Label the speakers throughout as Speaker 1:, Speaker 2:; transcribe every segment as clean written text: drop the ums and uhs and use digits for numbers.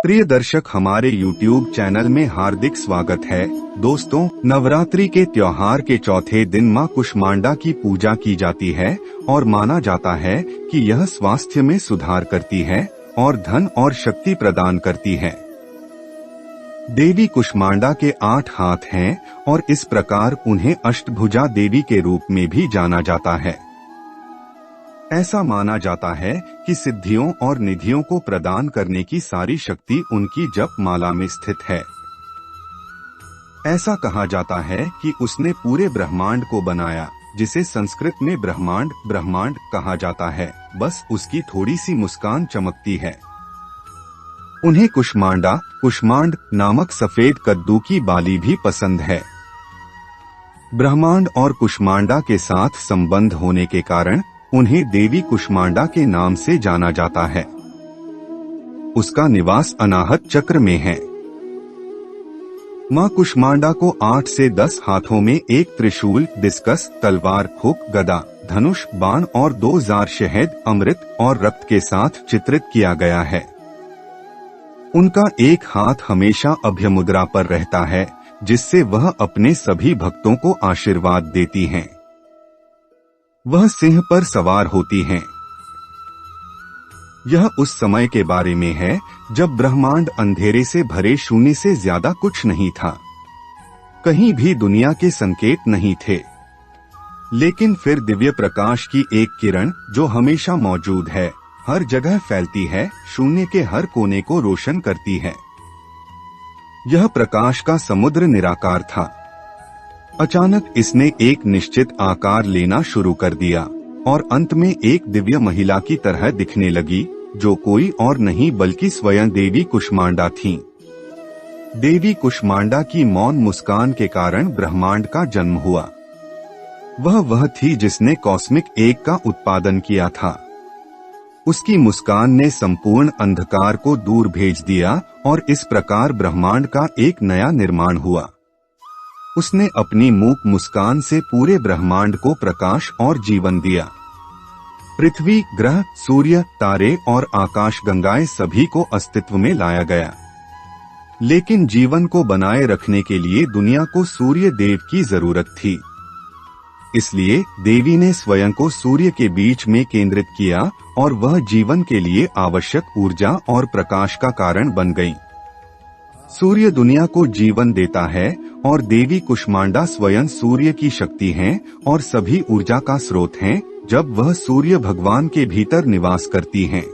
Speaker 1: प्रिय दर्शक, हमारे YouTube चैनल में हार्दिक स्वागत है। दोस्तों, नवरात्रि के त्योहार के चौथे दिन मां कुष्मांडा की पूजा की जाती है और माना जाता है कि यह स्वास्थ्य में सुधार करती है और धन और शक्ति प्रदान करती है। देवी कुष्मांडा के 8 हाथ हैं और इस प्रकार उन्हें अष्टभुजा देवी के रूप में भी जाना जाता है। ऐसा माना जाता है कि सिद्धियों और निधियों को प्रदान करने की सारी शक्ति उनकी जप माला में स्थित है। ऐसा कहा जाता है कि उसने पूरे ब्रह्मांड को बनाया, जिसे संस्कृत में ब्रह्मांड कहा जाता है। बस उसकी थोड़ी सी मुस्कान चमकती है। उन्हें कुष्मांड नामक सफेद कद्दू की बाली भी पसंद है। ब्रह्मांड और कुष्मांडा के साथ संबंध होने के कारण उन्हें देवी कुष्मांडा के नाम से जाना जाता है। उसका निवास अनाहत चक्र में है। मां कुष्मांडा को 8 से 10 हाथों में एक त्रिशूल, डिस्कस, तलवार, हुक, गदा, धनुष, बाण और 2 जार शहद, अमृत और रक्त के साथ चित्रित किया गया है। उनका एक हाथ हमेशा अभयमुद्रा पर रहता है, जिससे वह अपने सभी भक्तों को आशीर्वाद देती हैं। वह सिंह पर सवार होती हैं। यह उस समय के बारे में है जब ब्रह्मांड अंधेरे से भरे शून्य से ज्यादा कुछ नहीं था। कहीं भी दुनिया के संकेत नहीं थे। लेकिन फिर दिव्य प्रकाश की एक किरण, जो हमेशा मौजूद है, हर जगह फैलती है, शून्य के हर कोने को रोशन करती है। यह प्रकाश का समुद्र निराकार था। अचानक इसने एक निश्चित आकार लेना शुरू कर दिया और अंत में एक दिव्य महिला की तरह दिखने लगी, जो कोई और नहीं बल्कि स्वयं देवी कुष्मांडा थीं। देवी कुष्मांडा की मौन मुस्कान के कारण ब्रह्मांड का जन्म हुआ। वह थी जिसने कॉस्मिक एग का उत्पादन किया था। उसकी मुस्कान ने संपूर्ण अंधकार को दूर भेज दिया और इस प्रकार ब्रह्मांड का एक नया निर्माण हुआ। उसने अपनी मूक मुस्कान से पूरे ब्रह्मांड को प्रकाश और जीवन दिया। पृथ्वी, ग्रह, सूर्य, तारे और आकाश गंगाएं सभी को अस्तित्व में लाया गया। लेकिन जीवन को बनाए रखने के लिए दुनिया को सूर्य देव की जरूरत थी। इसलिए देवी ने स्वयं को सूर्य के बीच में केंद्रित किया और वह जीवन के लिए आवश्यक ऊर्जा और प्रकाश का कारण बन गई। सूर्य दुनिया को जीवन देता है और देवी कुष्मांडा स्वयं सूर्य की शक्ति हैं और सभी ऊर्जा का स्रोत हैं, जब वह सूर्य भगवान के भीतर निवास करती हैं।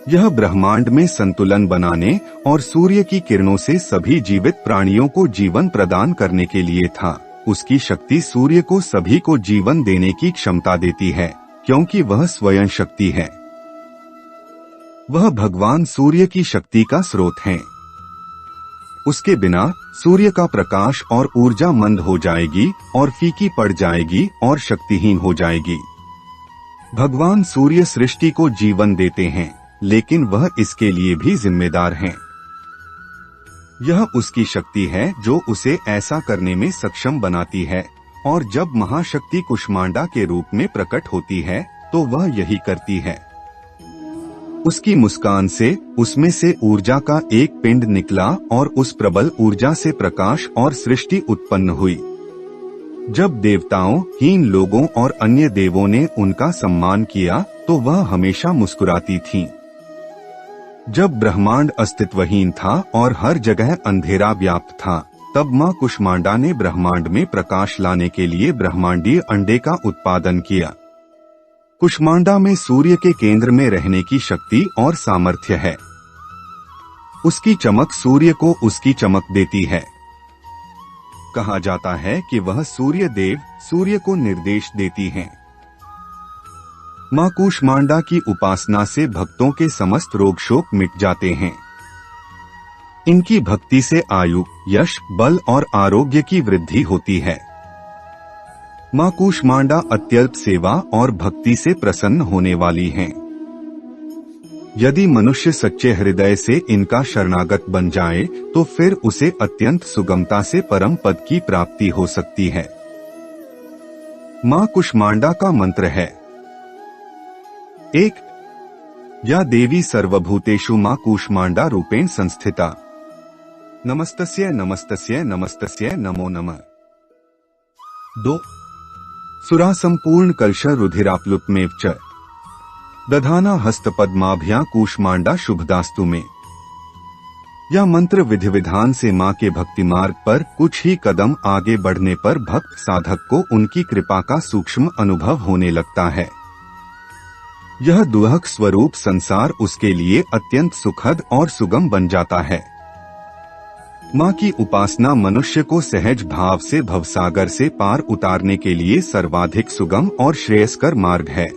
Speaker 1: यह ब्रह्मांड में संतुलन बनाने और सूर्य की किरणों से सभी जीवित प्राणियों को जीवन प्रदान करने के लिए था। उसकी शक्ति सूर्य को सभी को जीवन देने की क्षमता देती है, क्योंकि वह स्वयं शक्ति है। वह भगवान सूर्य की शक्ति का स्रोत है। उसके बिना सूर्य का प्रकाश और ऊर्जा मंद हो जाएगी और फीकी पड़ जाएगी और शक्तिहीन हो जाएगी। भगवान सूर्य सृष्टि को जीवन देते हैं, लेकिन वह इसके लिए भी जिम्मेदार हैं। यह उसकी शक्ति है जो उसे ऐसा करने में सक्षम बनाती है, और जब महाशक्ति कुष्मांडा के रूप में प्रकट होती है तो वह यही करती है। उसकी मुस्कान से उसमें से ऊर्जा का एक पिंड निकला और उस प्रबल ऊर्जा से प्रकाश और सृष्टि उत्पन्न हुई। जब देवताओं, हीन लोगों और अन्य देवों ने उनका सम्मान किया तो वह हमेशा मुस्कुराती थीं। जब ब्रह्मांड अस्तित्वहीन था और हर जगह अंधेरा व्याप्त था, तब मां कुष्मांडा ने ब्रह्मांड में प्रकाश लाने के लिए ब्रह्मांडीय अंडे का उत्पादन किया। कुष्मांडा में सूर्य के केंद्र में रहने की शक्ति और सामर्थ्य है। उसकी चमक सूर्य को उसकी चमक देती है। कहा जाता है कि वह सूर्य देव सूर्य को निर्देश देती हैं। मां कुष्मांडा की उपासना से भक्तों के समस्त रोग शोक मिट जाते हैं। इनकी भक्ति से आयु, यश, बल और आरोग्य की वृद्धि होती है। मां कुष्मांडा अत्यल्प सेवा और भक्ति से प्रसन्न होने वाली हैं। यदि मनुष्य सच्चे हृदय से इनका शरणागत बन जाए तो फिर उसे अत्यंत सुगमता से परम पद की प्राप्ति हो सकती है। मां कुष्मांडा का मंत्र है: 1 या देवी सर्वभूतेषु मां कूष्मांडा रूपेण संस्थिता। नमस्तस्यै नमस्तस्यै नमस्तस्यै नमो नमः। 2 सुरा संपूर्ण कलश रुधिराप्लुतमेव च दधाना हस्तपद्माभ्या कूष्मांडा शुभदास्तु में। यह मंत्र विधि विधान से मां के भक्ति मार्ग पर कुछ ही कदम आगे बढ़ने पर भक्त साधक को उनकी कृपा का सूक्ष्म अनुभव होने लगता है। यह दुहक स्वरूप संसार उसके लिए अत्यंत सुखद और सुगम बन जाता है। मां की उपासना मनुष्य को सहज भाव से भवसागर से पार उतारने के लिए सर्वाधिक सुगम और श्रेयस्कर मार्ग है।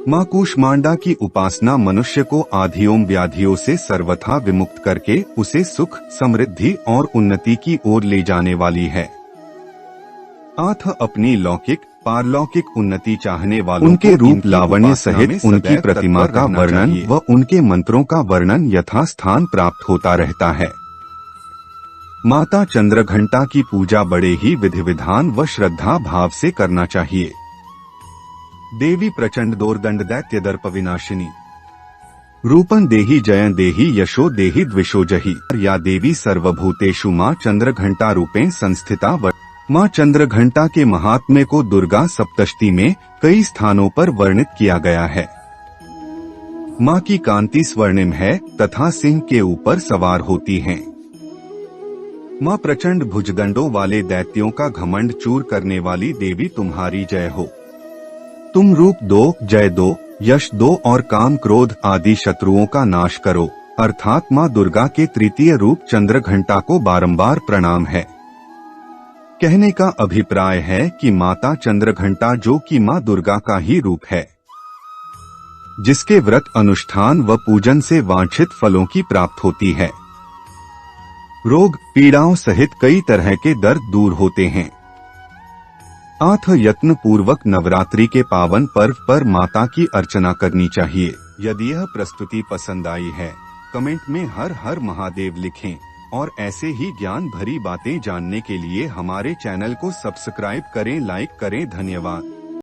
Speaker 1: मां कूष्मांडा की उपासना मनुष्य को आधियों व्याधियों से सर्वथा विमुक्त करके उसे सुख, समृद्धि और उन्नति की ओर ले जाने वाली है। अथ अपनी लौकिक पारलौकिक उन्नति चाहने वालों उनके रूप लावण्य सहित उनकी प्रतिमा का वर्णन व उनके मंत्रों का वर्णन यथास्थान प्राप्त होता रहता है। माता चंद्रघंटा की पूजा बड़े ही विधि विधान व श्रद्धा भाव से करना चाहिए। देवी प्रचंड दोर्दंड दैत्य दर्प विनाशिनी रूपं देहि जयं देहि यशो देहि द्विषोजहि। या देवी सर्वभूतेषु मां चंद्रघंटा रूपेण संस्थिता। मां चंद्रघंटा के महात्म्य को दुर्गा सप्तशती में कई स्थानों पर वर्णित किया गया है। मां की कांति स्वर्णिम है तथा सिंह के ऊपर सवार होती हैं। मां प्रचंड भुजदंडों वाले दैत्यों का घमंड चूर करने वाली देवी तुम्हारी जय हो। तुम रूप दो, जय दो, यश दो और काम क्रोध आदि शत्रुओं का नाश करो। अर्थात मां दुर्गा के तृतीय रूप चंद्रघंटा को बारंबार प्रणाम है। कहने का अभिप्राय है कि माता चंद्रघंटा जो कि मां दुर्गा का ही रूप है, जिसके व्रत अनुष्ठान व पूजन से वांछित फलों की प्राप्त होती है। रोग पीड़ाओं सहित कई तरह के दर्द दूर होते हैं। अथ यत्न पूर्वक नवरात्रि के पावन पर्व पर माता की अर्चना करनी चाहिए। यदि यह प्रस्तुति पसंद आई है, कमेंट में हर हर महादेव लिखें और ऐसे ही ज्ञान भरी बातें जानने के लिए हमारे चैनल को सब्सक्राइब करें, लाइक करें। धन्यवाद।